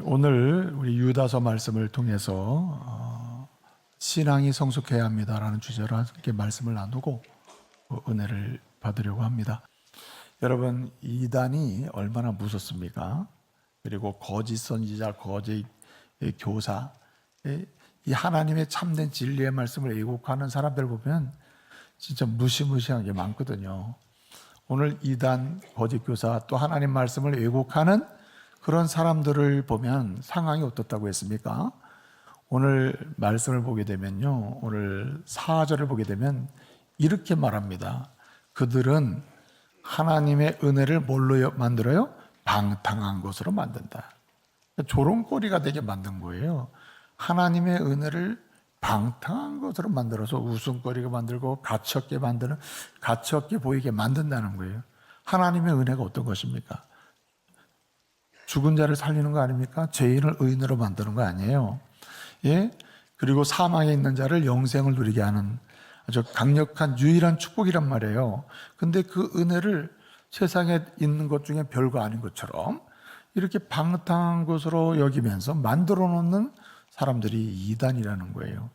오늘 우리 유다서 말씀을 통해서 신앙이 성숙해야 합니다라는 주제로 함께 말씀을 나누고 은혜를 받으려고 합니다. 여러분, 이단이 얼마나 무섭습니까? 그리고 거짓 선지자, 거짓 교사, 이 하나님의 참된 진리의 말씀을 왜곡하는 사람들 보면 진짜 무시무시한 게 많거든요. 오늘 이단, 거짓 교사, 또 하나님 말씀을 왜곡하는 그런 사람들을 보면 상황이 어떻다고 했습니까? 오늘 말씀을 보게 되면요, 오늘 4절을 보게 되면 이렇게 말합니다. 그들은 하나님의 은혜를 뭘로 만들어요? 방탕한 것으로 만든다. 조롱거리가 되게 만든 거예요. 하나님의 은혜를 방탕한 것으로 만들어서 웃음거리가 만들고 가치없게 만드는, 가치없게 보이게 만든다는 거예요. 하나님의 은혜가 어떤 것입니까? 죽은 자를 살리는 거 아닙니까? 죄인을 의인으로 만드는 거 아니에요. 예? 그리고 사망에 있는 자를 영생을 누리게 하는 아주 강력한 유일한 축복이란 말이에요. 근데 그 은혜를 세상에 있는 것 중에 별거 아닌 것처럼 이렇게 방탕한 것으로 여기면서 만들어 놓는 사람들이 이단이라는 거예요.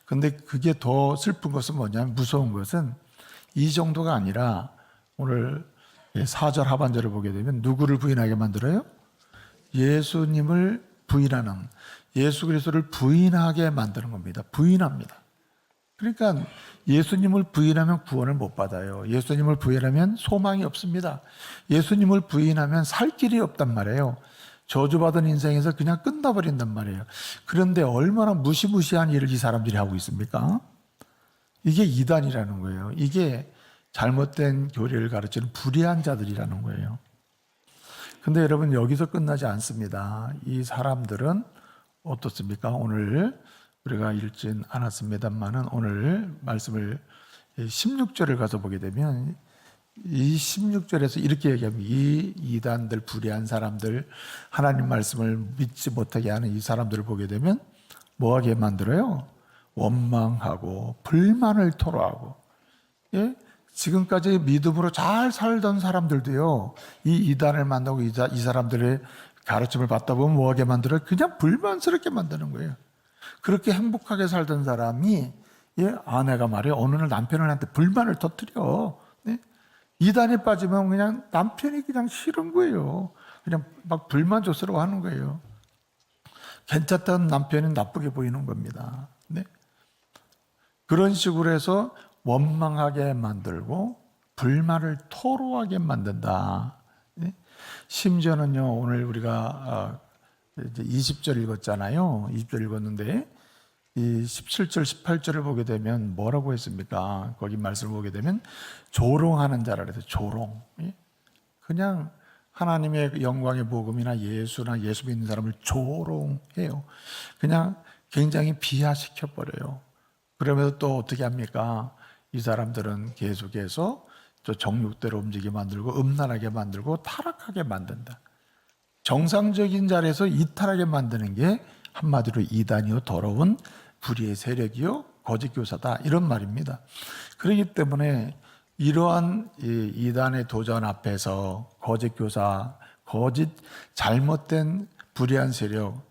근데 그게 더 슬픈 것은 뭐냐면, 무서운 것은 이 정도가 아니라 오늘 4절 하반절을 보게 되면 누구를 부인하게 만들어요? 예수님을 부인하는, 예수 그리스도를 부인하게 만드는 겁니다. 부인합니다. 그러니까 예수님을 부인하면 구원을 못 받아요. 예수님을 부인하면 소망이 없습니다. 예수님을 부인하면 살 길이 없단 말이에요. 저주받은 인생에서 그냥 끝나버린단 말이에요. 그런데 얼마나 무시무시한 일을 이 사람들이 하고 있습니까? 이게 이단이라는 거예요. 이게 잘못된 교리를 가르치는 불의한 자들이라는 거예요. 근데 여러분, 여기서 끝나지 않습니다. 이 사람들은 어떻습니까? 오늘 우리가 읽진 않았습니다만은 오늘 말씀을 16절을 가서 보게 되면 이 16절에서 이렇게 얘기합니다. 이 이단들, 불의한 사람들, 하나님 말씀을 믿지 못하게 하는 이 사람들을 보게 되면 뭐하게 만들어요? 원망하고 불만을 토로하고. 예? 지금까지 믿음으로 잘 살던 사람들도요, 이 이단을 만나고 이 사람들의 가르침을 받다 보면 뭐하게 만들어요? 그냥 불만스럽게 만드는 거예요. 그렇게 행복하게 살던 사람이, 아내가 말이에요, 어느 날 남편한테 불만을 터뜨려. 네? 이단에 빠지면 그냥 남편이 그냥 싫은 거예요. 그냥 막 불만족스러워 하는 거예요. 괜찮다는 남편은 나쁘게 보이는 겁니다. 네? 그런 식으로 해서 원망하게 만들고 불만을 토로하게 만든다. 심지어는요, 오늘 우리가 이제 20절 읽었잖아요. 20절 읽었는데 이 17절, 18절을 보게 되면 뭐라고 했습니까? 거기 말씀을 보게 되면 조롱하는 자라 그래서 조롱. 그냥 하나님의 영광의 복음이나 예수나 예수 믿는 사람을 조롱해요. 그냥 굉장히 비하시켜 버려요. 그러면서 또 어떻게 합니까? 이 사람들은 계속해서 저 정욕대로 움직이게 만들고 음란하게 만들고 타락하게 만든다. 정상적인 자리에서 이탈하게 만드는 게 한마디로 이단이요, 더러운 불의의 세력이요, 거짓 교사다, 이런 말입니다. 그렇기 때문에 이러한 이단의 도전 앞에서 거짓 교사, 거짓 잘못된 불의한 세력,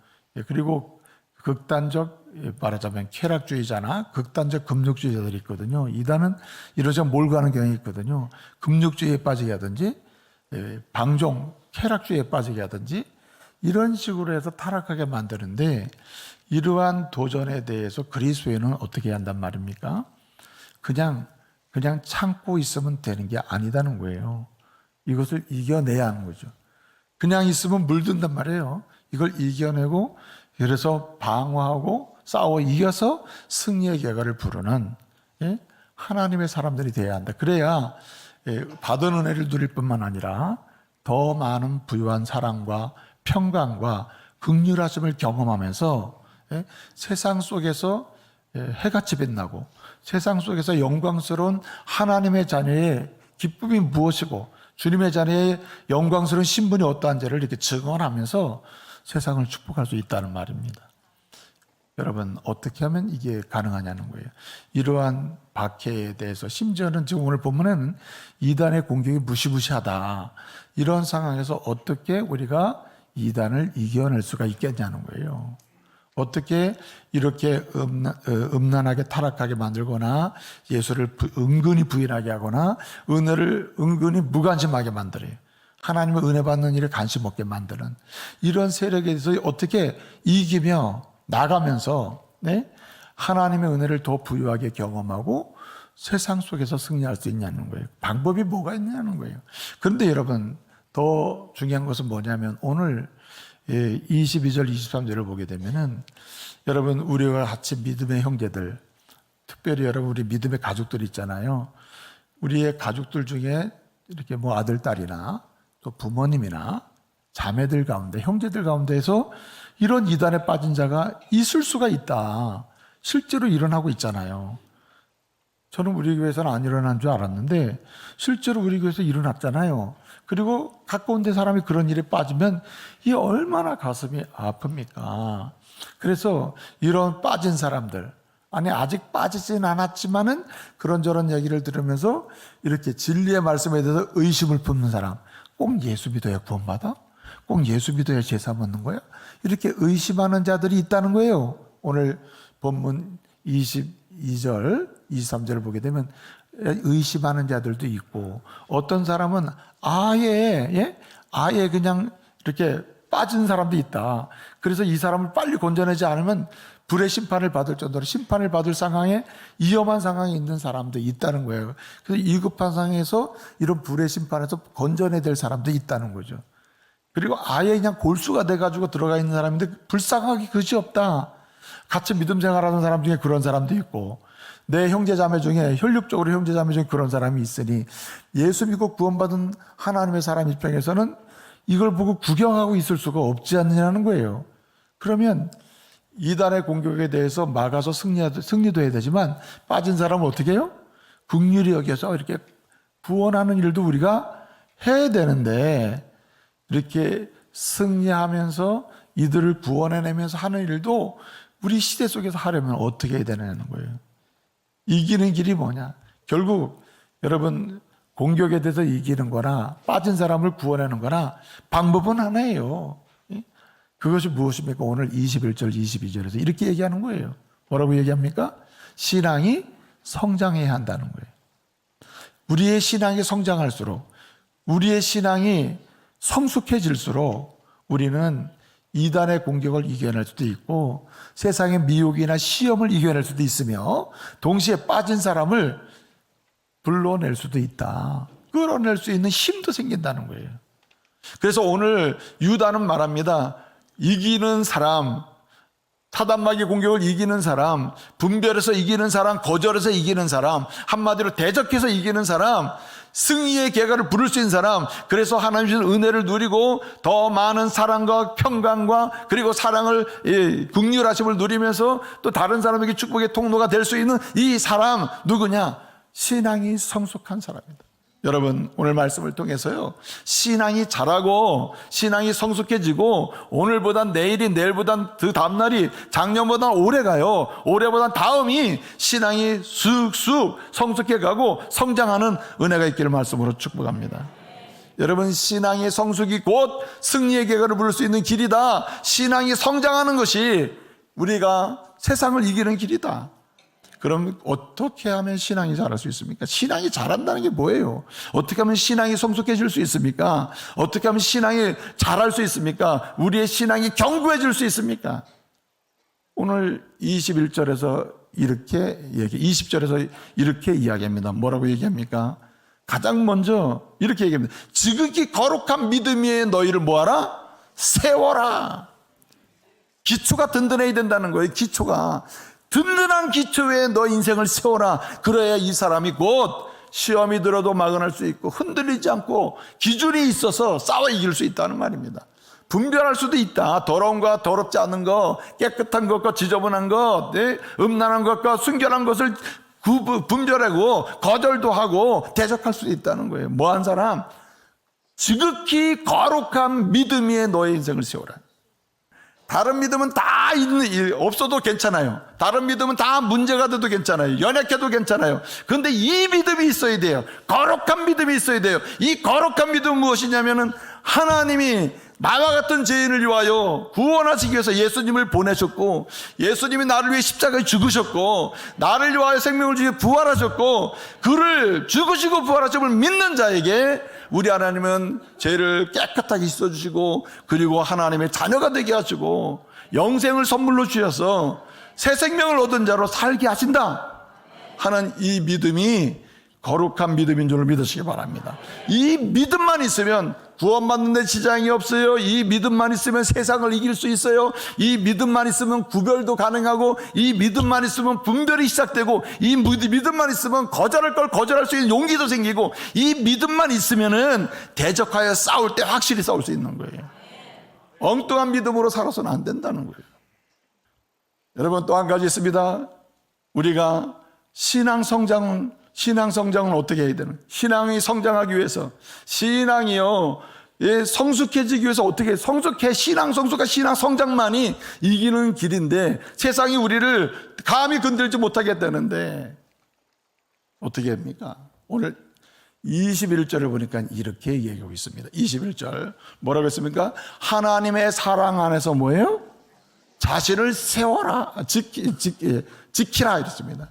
그리고 극단적, 말하자면 쾌락주의자나 극단적 금욕주의자들이 있거든요. 이단은 이러자 몰고 가는 경향이 있거든요. 금욕주의에 빠지게 하든지 방종, 쾌락주의에 빠지게 하든지 이런 식으로 해서 타락하게 만드는데, 이러한 도전에 대해서 그리스도인은 어떻게 해야 한단 말입니까? 그냥 참고 있으면 되는 게 아니다는 거예요. 이것을 이겨내야 하는 거죠. 그냥 있으면 물든단 말이에요. 이걸 이겨내고, 그래서 방어하고 싸워 이겨서 승리의 결과를 부르는 하나님의 사람들이 돼야 한다. 그래야 받은 은혜를 누릴 뿐만 아니라 더 많은 부유한 사랑과 평강과 긍휼하심을 경험하면서 세상 속에서 해같이 빛나고, 세상 속에서 영광스러운 하나님의 자녀의 기쁨이 무엇이고 주님의 자녀의 영광스러운 신분이 어떠한지를 이렇게 증언하면서 세상을 축복할 수 있다는 말입니다. 여러분, 어떻게 하면 이게 가능하냐는 거예요. 이러한 박해에 대해서, 심지어는 지금 오늘 본문에는 이단의 공격이 무시무시하다, 이런 상황에서 어떻게 우리가 이단을 이겨낼 수가 있겠냐는 거예요. 어떻게 이렇게 음란하게 타락하게 만들거나 예수를 은근히 부인하게 하거나 은혜를 은근히 무관심하게 만들어요. 하나님의 은혜 받는 일에 관심 없게 만드는 이런 세력에 대해서 어떻게 이기며 나가면서 하나님의 은혜를 더 부유하게 경험하고 세상 속에서 승리할 수 있냐는 거예요. 방법이 뭐가 있냐는 거예요. 그런데 여러분, 더 중요한 것은 뭐냐면 오늘 22절, 23절을 보게 되면은 여러분, 우리와 같이 믿음의 형제들, 특별히 여러분 우리 믿음의 가족들 있잖아요. 우리의 가족들 중에 이렇게 뭐 아들, 딸이나 또 부모님이나 자매들 가운데, 형제들 가운데에서 이런 이단에 빠진 자가 있을 수가 있다. 실제로 일어나고 있잖아요. 저는 우리 교회에서는 안 일어난 줄 알았는데 실제로 우리 교회에서 일어났잖아요. 그리고 가까운 데 사람이 그런 일에 빠지면 이 얼마나 가슴이 아픕니까? 그래서 이런 빠진 사람들, 아니 아직 빠지진 않았지만은 그런저런 얘기를 들으면서 이렇게 진리의 말씀에 대해서 의심을 품는 사람, 꼭 예수 믿어야 구원받아? 꼭 예수 믿어야 제사 먹는 거야? 이렇게 의심하는 자들이 있다는 거예요. 오늘 본문 22절, 23절을 보게 되면 의심하는 자들도 있고, 어떤 사람은 아예 그냥 이렇게 빠진 사람도 있다. 그래서 이 사람을 빨리 건져내지 않으면 불의 심판을 받을 정도로 심판을 받을 상황에, 위험한 상황에 있는 사람도 있다는 거예요. 그래서 위급한 상황에서 이런 불의 심판에서 건져내야 될 사람도 있다는 거죠. 그리고 아예 그냥 골수가 돼가지고 들어가 있는 사람인데 불쌍하기 그지없다. 같이 믿음 생활하는 사람 중에 그런 사람도 있고, 내 형제자매 중에, 혈육적으로 형제자매 중에 그런 사람이 있으니 예수 믿고 구원받은 하나님의 사람 입장에서는 이걸 보고 구경하고 있을 수가 없지 않느냐는 거예요. 그러면 이단의 공격에 대해서 막아서 승리도 해야 되지만 빠진 사람은 어떻게 해요? 긍휼히 여겨서 이렇게 구원하는 일도 우리가 해야 되는데, 이렇게 승리하면서 이들을 구원해내면서 하는 일도 우리 시대 속에서 하려면 어떻게 해야 되냐는 거예요. 이기는 길이 뭐냐? 결국 여러분, 공격에 대해서 이기는 거나 빠진 사람을 구원하는 거나 방법은 하나예요. 그것이 무엇입니까? 오늘 21절, 22절에서 이렇게 얘기하는 거예요. 뭐라고 얘기합니까? 신앙이 성장해야 한다는 거예요. 우리의 신앙이 성장할수록, 우리의 신앙이 성숙해질수록 우리는 이단의 공격을 이겨낼 수도 있고 세상의 미혹이나 시험을 이겨낼 수도 있으며 동시에 빠진 사람을 불러낼 수도 있다. 끌어낼 수 있는 힘도 생긴다는 거예요. 그래서 오늘 유다는 말합니다. 이기는 사람, 사단마귀 공격을 이기는 사람, 분별해서 이기는 사람, 거절해서 이기는 사람, 한마디로 대적해서 이기는 사람, 승리의 계가를 부를 수 있는 사람, 그래서 하나님 주신 은혜를 누리고 더 많은 사랑과 평강과 그리고 사랑을, 긍휼하심을 누리면서 또 다른 사람에게 축복의 통로가 될 수 있는 이 사람 누구냐? 신앙이 성숙한 사람입니다. 여러분, 오늘 말씀을 통해서요, 신앙이 자라고 신앙이 성숙해지고 오늘보단 내일이, 내일보단 그 다음날이, 작년보다 올해가요, 올해보다 다음이 신앙이 쑥쑥 성숙해가고 성장하는 은혜가 있기를 말씀으로 축복합니다. 여러분, 신앙의 성숙이 곧 승리의 계가를 부를 수 있는 길이다. 신앙이 성장하는 것이 우리가 세상을 이기는 길이다. 그럼 어떻게 하면 신앙이 자랄 수 있습니까? 신앙이 자란다는 게 뭐예요? 어떻게 하면 신앙이 성숙해질 수 있습니까? 어떻게 하면 신앙이 자랄 수 있습니까? 우리의 신앙이 견고해질 수 있습니까? 오늘 21절에서 이렇게 20절에서 이렇게 이야기합니다. 뭐라고 얘기합니까? 가장 먼저 이렇게 얘기합니다. 지극히 거룩한 믿음 위에 너희를 뭐하라? 세워라. 기초가 든든해야 된다는 거예요. 기초가 든든한 기초 위에 너 인생을 세워라. 그래야 이 사람이 곧 시험이 들어도 막아낼 수 있고 흔들리지 않고 기준이 있어서 싸워 이길 수 있다는 말입니다. 분별할 수도 있다. 더러운 것과 더럽지 않은 것, 깨끗한 것과 지저분한 것, 음란한 것과 순결한 것을 분별하고 거절도 하고 대적할 수도 있다는 거예요. 뭐한 사람? 지극히 거룩한 믿음 위에 너의 인생을 세워라. 다른 믿음은 다 없어도 괜찮아요. 다른 믿음은 다 문제가 돼도 괜찮아요. 연약해도 괜찮아요. 그런데 이 믿음이 있어야 돼요. 거룩한 믿음이 있어야 돼요. 이 거룩한 믿음은 무엇이냐면은 하나님이 나와 같은 죄인을 위하여 구원하시기 위해서 예수님을 보내셨고, 예수님이 나를 위해 십자가에 죽으셨고, 나를 위하여 생명을 주시고 부활하셨고, 그를 죽으시고 부활하심을 믿는 자에게 우리 하나님은 죄를 깨끗하게 씻어주시고, 그리고 하나님의 자녀가 되게 하시고 영생을 선물로 주셔서 새 생명을 얻은 자로 살게 하신다 하는 이 믿음이 거룩한 믿음인 줄 믿으시기 바랍니다. 이 믿음만 있으면 구원받는 데 지장이 없어요. 이 믿음만 있으면 세상을 이길 수 있어요. 이 믿음만 있으면 구별도 가능하고, 이 믿음만 있으면 분별이 시작되고, 이 믿음만 있으면 거절할 걸 거절할 수 있는 용기도 생기고, 이 믿음만 있으면은 대적하여 싸울 때 확실히 싸울 수 있는 거예요. 엉뚱한 믿음으로 살아서는 안 된다는 거예요. 여러분, 또 한 가지 있습니다. 우리가 신앙 성장은 어떻게 해야 되는? 신앙이 성장하기 위해서, 신앙이요, 성숙해지기 위해서 어떻게 신앙 성숙과 신앙 성장만이 이기는 길인데, 세상이 우리를 감히 건들지 못하게 했다는데 어떻게 합니까? 오늘 21절을 보니까 이렇게 얘기하고 있습니다. 21절 뭐라고 했습니까? 하나님의 사랑 안에서 뭐예요? 자신을 세워라, 지키라 이랬습니다.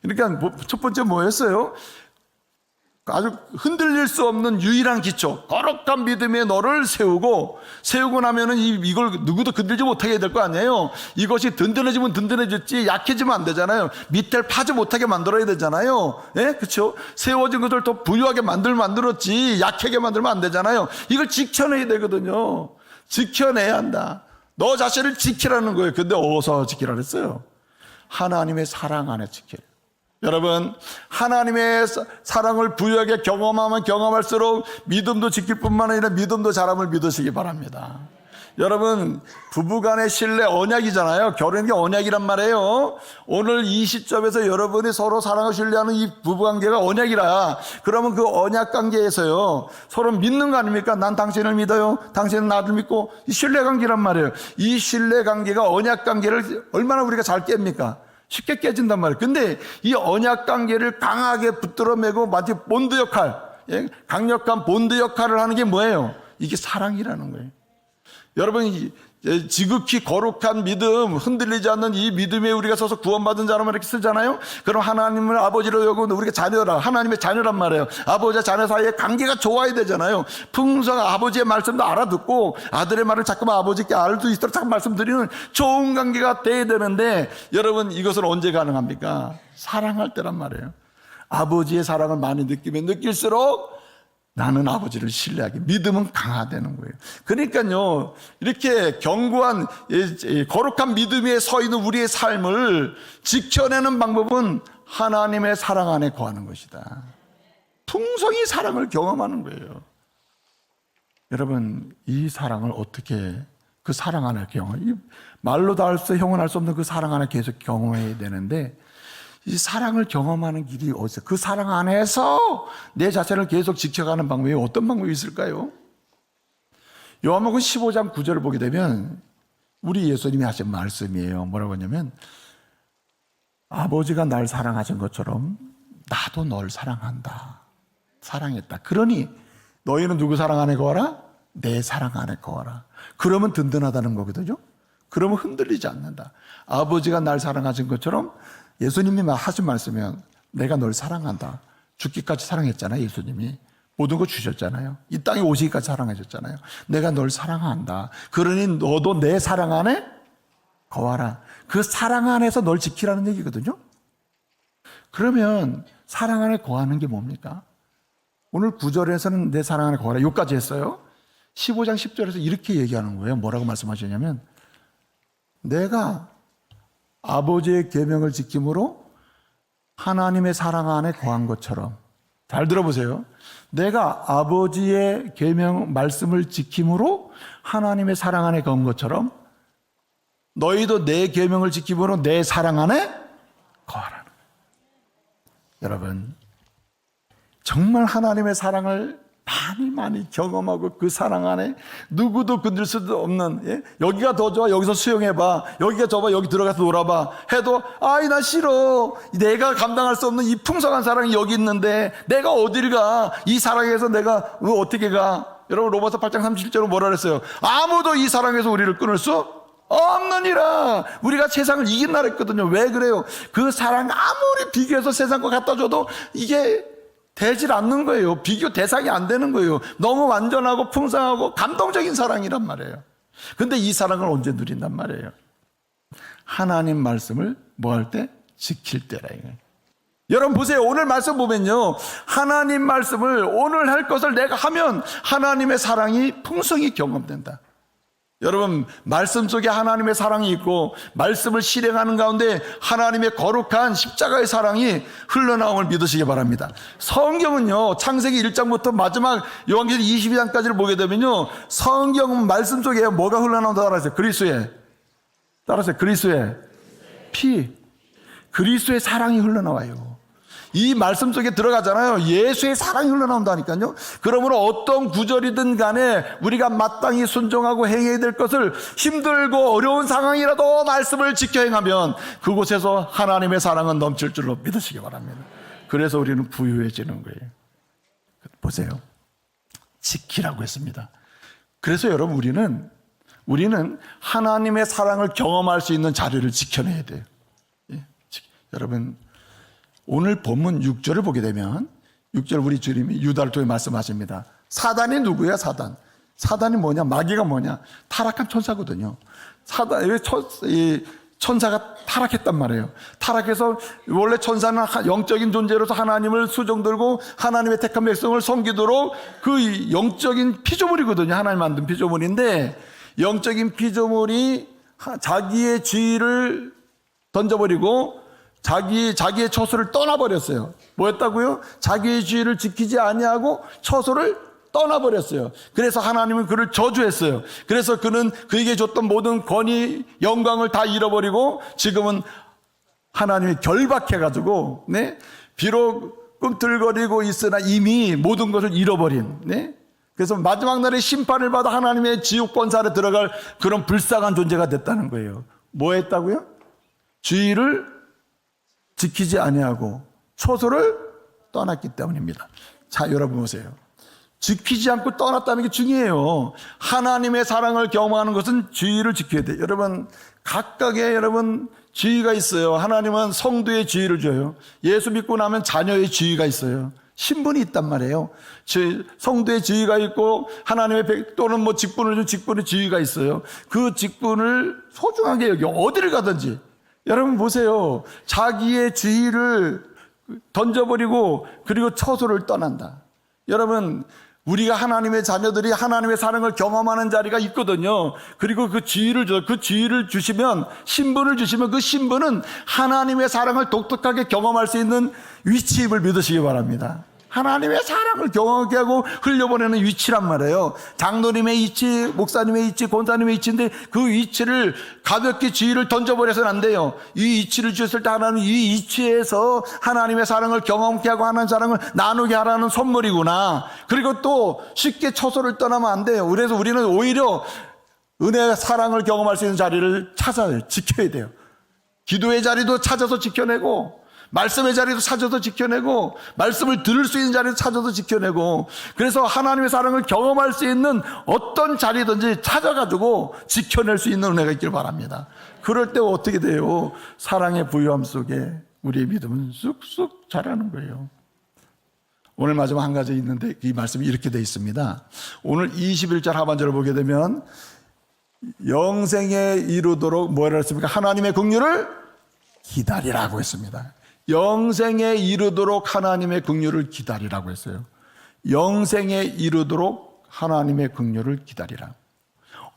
그러니까 첫 번째 뭐였어요? 아주 흔들릴 수 없는 유일한 기초, 거룩한 믿음에 너를 세우고 나면은 이걸 누구도 건들지 못하게 될 거 아니에요. 이것이 든든해지면 든든해졌지 약해지면 안 되잖아요. 밑을 파지 못하게 만들어야 되잖아요. 예, 그렇죠? 세워진 것을 더 부유하게 만들었지 약하게 만들면 안 되잖아요. 이걸 지켜내야 되거든요. 지켜내야 한다. 너 자신을 지키라는 거예요. 근데 어디서 지키라 그랬어요? 하나님의 사랑 안에 지키라. 여러분, 하나님의 사랑을 부유하게 경험하면 경험할수록 믿음도 지킬 뿐만 아니라 믿음도 자람을 믿으시기 바랍니다. 여러분, 부부간의 신뢰 언약이잖아요. 결혼이 언약이란 말이에요. 오늘 이 시점에서 여러분이 서로 사랑을 신뢰하는 이 부부관계가 언약이라, 그러면 그 언약관계에서요 서로 믿는 거 아닙니까? 난 당신을 믿어요, 당신은 나를 믿고, 이 신뢰관계란 말이에요. 이 신뢰관계가 언약관계를 얼마나 우리가 잘 깹니까? 쉽게 깨진단 말이에요. 근데 이 언약관계를 강하게 붙들어 매고 마치 본드 역할, 강력한 본드 역할을 하는 게 뭐예요? 이게 사랑이라는 거예요. 여러분, 지극히 거룩한 믿음, 흔들리지 않는 이 믿음에 우리가 서서 구원받은 자라만 이렇게 쓰잖아요. 그럼 하나님을 아버지로 여기고 우리가 자녀라, 하나님의 자녀란 말이에요. 아버지와 자녀 사이에 관계가 좋아야 되잖아요. 풍성 아버지의 말씀도 알아듣고 아들의 말을 자꾸만 아버지께 알 수 있도록 자꾸 말씀드리는 좋은 관계가 돼야 되는데, 여러분, 이것은 언제 가능합니까? 사랑할 때란 말이에요. 아버지의 사랑을 많이 느끼면 느낄수록 나는 아버지를 신뢰하게, 믿음은 강화되는 거예요. 그러니까요, 이렇게 견고한 거룩한 믿음 위에 서 있는 우리의 삶을 지켜내는 방법은 하나님의 사랑 안에 거하는 것이다. 풍성히 사랑을 경험하는 거예요. 여러분, 이 사랑을 어떻게, 그 사랑 안에 말로도 할 수, 형언할 수 없는 그 사랑 안에 계속 경험해야 되는데, 이 사랑을 경험하는 길이 어디서, 그 사랑 안에서 내 자신을 계속 지켜가는 방법이 어떤 방법이 있을까요? 요한복음 15장 9절을 보게 되면 우리 예수님이 하신 말씀이에요. 뭐라고 하냐면, 아버지가 날 사랑하신 것처럼 나도 널 사랑한다. 사랑했다. 그러니 너희는 누구 사랑 안에 거하라? 내 사랑 안에 거하라. 그러면 든든하다는 거거든요. 그러면 흔들리지 않는다. 아버지가 날 사랑하신 것처럼, 예수님이 하신 말씀이면 내가 널 사랑한다. 죽기까지 사랑했잖아요. 예수님이 모든 거 주셨잖아요. 이 땅에 오시기까지 사랑하셨잖아요. 내가 널 사랑한다. 그러니 너도 내 사랑 안에 거하라. 그 사랑 안에서 널 지키라는 얘기거든요. 그러면 사랑 안에 거하는 게 뭡니까? 오늘 9절에서는 내 사랑 안에 거하라, 여기까지 했어요. 15장 10절에서 이렇게 얘기하는 거예요. 뭐라고 말씀하시냐면, 내가 아버지의 계명을 지킴으로 하나님의 사랑 안에 거한 것처럼, 잘 들어보세요. 내가 아버지의 계명 말씀을 지킴으로 하나님의 사랑 안에 거한 것처럼 너희도 내 계명을 지킴으로 내 사랑 안에 거하라는 거예요. 여러분, 정말 하나님의 사랑을 많이 경험하고 그 사랑 안에 누구도 건들 수도 없는, 여기가 더 좋아, 여기서 수영해봐, 여기가 좁아, 여기 들어가서 놀아봐 해도 아이 나 싫어, 내가 감당할 수 없는 이 풍성한 사랑이 여기 있는데 내가 어딜 가, 이 사랑에서 내가 어떻게 가, 여러분 로마서 8장 37절은 뭐라 그랬어요? 아무도 이 사랑에서 우리를 끊을 수 없느니라. 우리가 세상을 이긴다 했거든요. 왜 그래요? 그 사랑 아무리 비교해서 세상과 갖다 줘도 이게 되질 않는 거예요. 비교 대상이 안 되는 거예요. 너무 완전하고 풍성하고 감동적인 사랑이란 말이에요. 근데 이 사랑을 언제 누린단 말이에요? 하나님 말씀을 뭐 할 때? 지킬 때라 이거예요. 여러분 보세요. 오늘 말씀 보면요, 하나님 말씀을 오늘 할 것을 내가 하면 하나님의 사랑이 풍성히 경험된다. 여러분 말씀 속에 하나님의 사랑이 있고 말씀을 실행하는 가운데 하나님의 거룩한 십자가의 사랑이 흘러나옴을 믿으시기 바랍니다. 성경은요, 창세기 1장부터 마지막 요한계시록 22장까지를 보게 되면요, 성경은 말씀 속에 뭐가 흘러나온다 따라하세요. 그리스도의 피, 그리스도의 사랑이 흘러나와요. 이 말씀 속에 들어가잖아요. 예수의 사랑이 흘러나온다니까요. 그러므로 어떤 구절이든 간에 우리가 마땅히 순종하고 행해야 될 것을 힘들고 어려운 상황이라도 말씀을 지켜 행하면 그곳에서 하나님의 사랑은 넘칠 줄로 믿으시기 바랍니다. 그래서 우리는 부유해지는 거예요. 보세요. 지키라고 했습니다. 그래서 여러분 우리는 하나님의 사랑을 경험할 수 있는 자리를 지켜내야 돼요. 예? 여러분 오늘 본문 6절을 보게 되면 6절 우리 주님이 유다를 통해 말씀하십니다. 사단이 누구야? 사단이 뭐냐? 마귀가 뭐냐? 타락한 천사거든요. 천사가 타락했단 말이에요. 타락해서 원래 천사는 영적인 존재로서 하나님을 수종들고 하나님의 택한 백성을 섬기도록 그 영적인 피조물이거든요. 하나님 만든 피조물인데 영적인 피조물이 자기의 지위를 던져버리고 자기의 처소를 떠나버렸어요. 뭐였다고요? 자기의 지위를 지키지 아니하고 처소를 떠나버렸어요. 그래서 하나님은 그를 저주했어요. 그래서 그는 그에게 줬던 모든 권위, 영광을 다 잃어버리고 지금은 하나님이 결박해가지고, 네? 비록 꿈틀거리고 있으나 이미 모든 것을 잃어버린, 네? 그래서 마지막 날에 심판을 받아 하나님의 지옥 권사로 들어갈 그런 불쌍한 존재가 됐다는 거예요. 뭐 했다고요? 지위를 지키지 아니하고 처소를 떠났기 때문입니다. 자, 여러분 보세요. 지키지 않고 떠났다는 게 중요해요. 하나님의 사랑을 경험하는 것은 지위를 지켜야 돼요. 여러분 각각의 지위가 있어요. 하나님은 성도의 지위를 줘요. 예수 믿고 나면 자녀의 지위가 있어요. 신분이 있단 말이에요. 성도의 지위가 있고 하나님의 또는 뭐 직분을 준 직분의 지위가 있어요. 그 직분을 소중하게 여겨 어디를 가든지. 여러분 보세요. 자기의 지위를 던져버리고 그리고 처소를 떠난다. 여러분 우리가 하나님의 자녀들이 하나님의 사랑을 경험하는 자리가 있거든요. 그리고 그 지위를 주시면, 신분을 주시면 그 신분은 하나님의 사랑을 독특하게 경험할 수 있는 위치임을 믿으시기 바랍니다. 하나님의 사랑을 경험하게 하고 흘려보내는 위치란 말이에요. 장로님의 위치, 목사님의 위치, 권사님의 위치인데 그 위치를 가볍게 지위를 던져버려서는 안 돼요. 이 위치를 주셨을 때 하나님 이 위치에서 하나님의 사랑을 경험케 하고 하나님의 사랑을 나누게 하라는 선물이구나. 그리고 또 쉽게 처소를 떠나면 안 돼요. 그래서 우리는 오히려 은혜의 사랑을 경험할 수 있는 자리를 찾아야 지켜야 돼요. 기도의 자리도 찾아서 지켜내고 말씀의 자리도 찾아서 지켜내고 말씀을 들을 수 있는 자리도 찾아서 지켜내고 그래서 하나님의 사랑을 경험할 수 있는 어떤 자리든지 찾아가지고 지켜낼 수 있는 은혜가 있길 바랍니다. 그럴 때 어떻게 돼요? 사랑의 부유함 속에 우리의 믿음은 쑥쑥 자라는 거예요. 오늘 마지막 한 가지 있는데 이 말씀이 이렇게 되어 있습니다. 오늘 21절 하반절을 보게 되면 영생에 이르도록 뭐라 했습니까? 하나님의 긍휼을 기다리라고 했습니다. 영생에 이르도록 하나님의 긍휼을 기다리라고 했어요. 영생에 이르도록 하나님의 긍휼을 기다리라.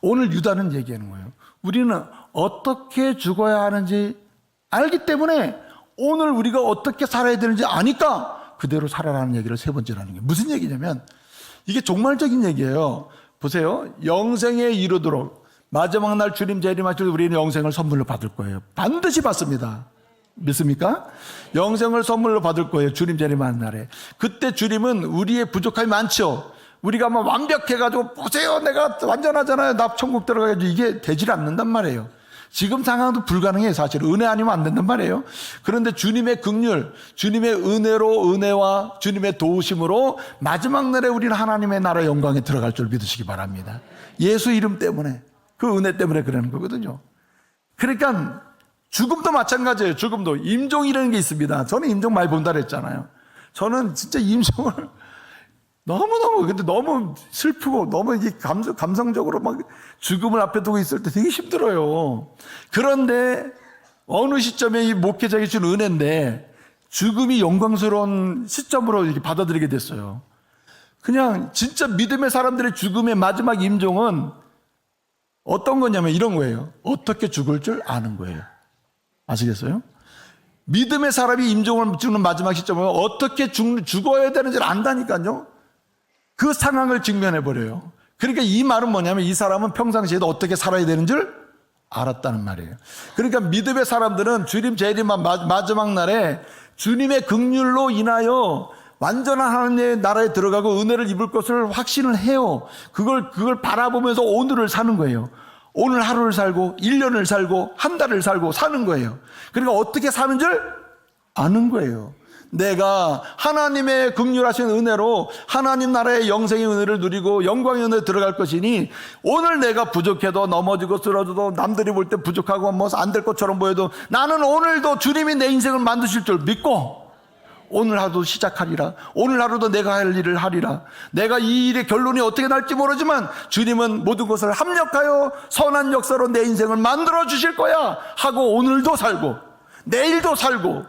오늘 유다는 얘기하는 거예요. 우리는 어떻게 죽어야 하는지 알기 때문에 오늘 우리가 어떻게 살아야 되는지 아니까 그대로 살아라는 얘기를 세 번째로 하는 거예요. 무슨 얘기냐면 이게 종말적인 얘기예요. 보세요. 영생에 이르도록 마지막 날 주님 재림하실 때 우리는 영생을 선물로 받을 거예요. 반드시 받습니다. 믿습니까? 영생을 선물로 받을 거예요. 주님 재림하는 날에. 그때 주님은 우리의 부족함이 많죠. 우리가 막 완벽해가지고 보세요 내가 완전하잖아요. 나 천국 들어가야지 이게 되질 않는단 말이에요. 지금 상황도 불가능해요. 사실 은혜 아니면 안 된단 말이에요. 그런데 주님의 긍휼, 주님의 은혜로, 은혜와 주님의 도우심으로 마지막 날에 우리는 하나님의 나라 영광에 들어갈 줄 믿으시기 바랍니다. 예수 이름 때문에, 그 은혜 때문에 그러는 거거든요. 그러니까 죽음도 마찬가지예요. 죽음도 임종이라는 게 있습니다. 저는 임종 많이 본다 그랬잖아요. 저는 진짜 임종을 너무너무, 근데 너무 슬프고 너무 이게 감성적으로 막 죽음을 앞에 두고 있을 때 되게 힘들어요. 그런데 어느 시점에 이 목회자에게 준 은혜인데 죽음이 영광스러운 시점으로 이렇게 받아들이게 됐어요. 그냥 진짜 믿음의 사람들의 죽음의 마지막 임종은 어떤 거냐면 이런 거예요. 어떻게 죽을 줄 아는 거예요. 아시겠어요? 믿음의 사람이 임종을 죽는 마지막 시점은 어떻게 죽어야 되는지를 안다니까요. 그 상황을 직면해버려요. 그러니까 이 말은 뭐냐면 이 사람은 평상시에도 어떻게 살아야 되는 줄 알았다는 말이에요. 그러니까 믿음의 사람들은 주님 재림 마지막 날에 주님의 긍휼로 인하여 완전한 하나님의 나라에 들어가고 은혜를 입을 것을 확신을 해요. 그걸 바라보면서 오늘을 사는 거예요. 오늘 하루를 살고 1년을 살고 한 달을 살고 사는 거예요. 그러니까 어떻게 사는 줄 아는 거예요. 내가 하나님의 긍휼하신 은혜로 하나님 나라의 영생의 은혜를 누리고 영광의 은혜에 들어갈 것이니 오늘 내가 부족해도 넘어지고 쓰러져도 남들이 볼 때 부족하고 뭐 안 될 것처럼 보여도 나는 오늘도 주님이 내 인생을 만드실 줄 믿고 오늘 하루도 시작하리라. 오늘 하루도 내가 할 일을 하리라. 내가 이 일의 결론이 어떻게 날지 모르지만 주님은 모든 것을 합력하여 선한 역사로 내 인생을 만들어 주실 거야 하고 오늘도 살고 내일도 살고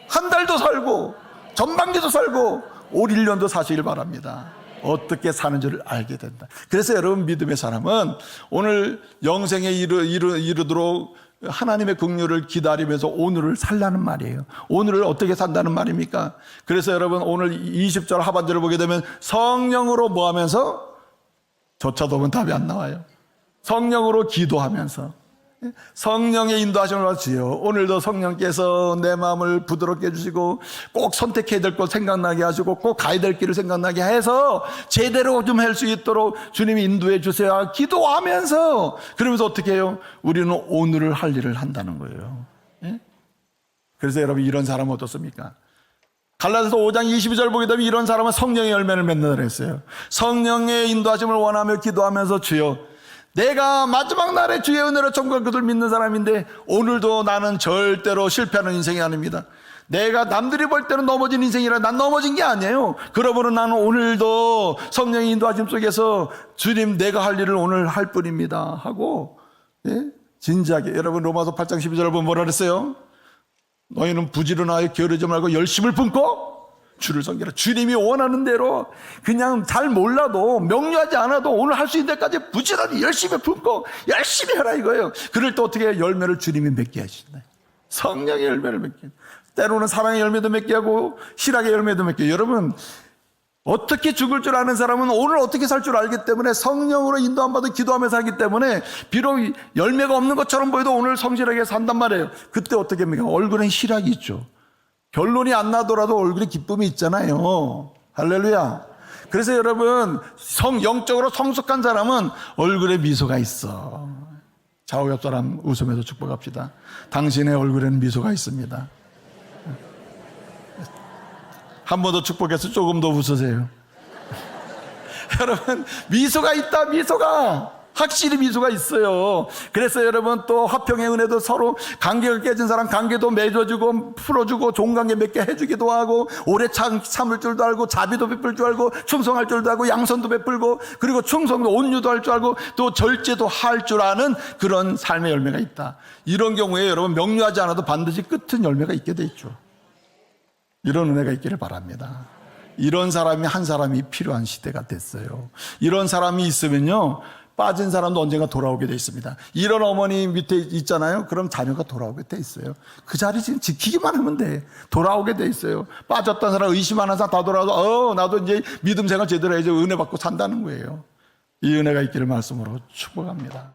한 달도 살고 전반기도 살고 올 1년도 사시길 바랍니다. 어떻게 사는 줄을 알게 된다. 그래서 여러분 믿음의 사람은 오늘 영생에 이르도록 하나님의 긍휼을 기다리면서 오늘을 살라는 말이에요. 오늘을 어떻게 산다는 말입니까? 그래서 여러분 오늘 20절 하반절을 보게 되면 성령으로 뭐 하면서? 조차도 보면 답이 안 나와요. 성령으로 기도하면서 성령의 인도하심을 받으시오. 오늘도 성령께서 내 마음을 부드럽게 해주시고 꼭 선택해야 될 것 생각나게 하시고 꼭 가야 될 길을 생각나게 해서 제대로 좀 할 수 있도록 주님이 인도해 주세요. 기도하면서 그러면서 어떻게 해요? 우리는 오늘을 할 일을 한다는 거예요. 예? 그래서 여러분 이런 사람은 어떻습니까? 갈라디아서 5장 22절 보게 되면 이런 사람은 성령의 열매를 맺는다 그랬어요. 성령의 인도하심을 원하며 기도하면서 주여 내가 마지막 날에 주의 은혜로 천국갈 것을 믿는 사람인데 오늘도 나는 절대로 실패하는 인생이 아닙니다. 내가 남들이 볼 때는 넘어진 인생이라 난 넘어진 게 아니에요. 그러므로 나는 오늘도 성령의 인도하심 속에서 주님 내가 할 일을 오늘 할 뿐입니다 하고 진지하게 여러분 로마서 8장 12절 보면 뭐라 그랬어요? 너희는 부지런하여 게으르지 말고 열심을 품고 주를 섬기라. 주님이 원하는 대로 그냥 잘 몰라도 명료하지 않아도 오늘 할 수 있는 데까지 부지런히 열심히 품고 열심히 해라 이거예요. 그럴 때 어떻게 열매를 주님이 맺게 하신다. 성령의 열매를 맺게. 때로는 사랑의 열매도 맺게 하고 실학의 열매도 맺게. 여러분 어떻게 죽을 줄 아는 사람은 오늘 어떻게 살 줄 알기 때문에 성령으로 인도 안 받아 기도하면서 하기 때문에 비록 열매가 없는 것처럼 보여도 오늘 성실하게 산단 말이에요. 그때 어떻게 합니까? 얼굴엔 실학이 있죠. 결론이 안 나더라도 얼굴에 기쁨이 있잖아요. 할렐루야. 그래서 여러분 영적으로 성숙한 사람은 얼굴에 미소가 있어. 좌우 옆 사람 웃으면서 축복합시다. 당신의 얼굴에는 미소가 있습니다. 한 번 더 축복해서 조금 더 웃으세요. 여러분 미소가 있다. 미소가 확실히 미소가 있어요. 그래서 여러분 또 화평의 은혜도 서로 관계가 깨진 사람 관계도 맺어주고 풀어주고 좋은 관계 맺게 해주기도 하고 오래 참을 줄도 알고 자비도 베풀 줄 알고 충성할 줄도 알고 양선도 베풀고 그리고 충성도 온유도 할 줄 알고 또 절제도 할 줄 아는 그런 삶의 열매가 있다. 이런 경우에 여러분 명료하지 않아도 반드시 끝은 열매가 있게 돼 있죠. 이런 은혜가 있기를 바랍니다. 이런 사람이 한 사람이 필요한 시대가 됐어요. 이런 사람이 있으면요 빠진 사람도 언젠가 돌아오게 돼 있습니다. 이런 어머니 밑에 있잖아요. 그럼 자녀가 돌아오게 돼 있어요. 그 자리 지금 지키기만 하면 돼. 돌아오게 돼 있어요. 빠졌던 사람 의심하는 사람 다 돌아와서 나도 이제 믿음 생활 제대로 해야지 은혜 받고 산다는 거예요. 이 은혜가 있기를 말씀으로 축복합니다.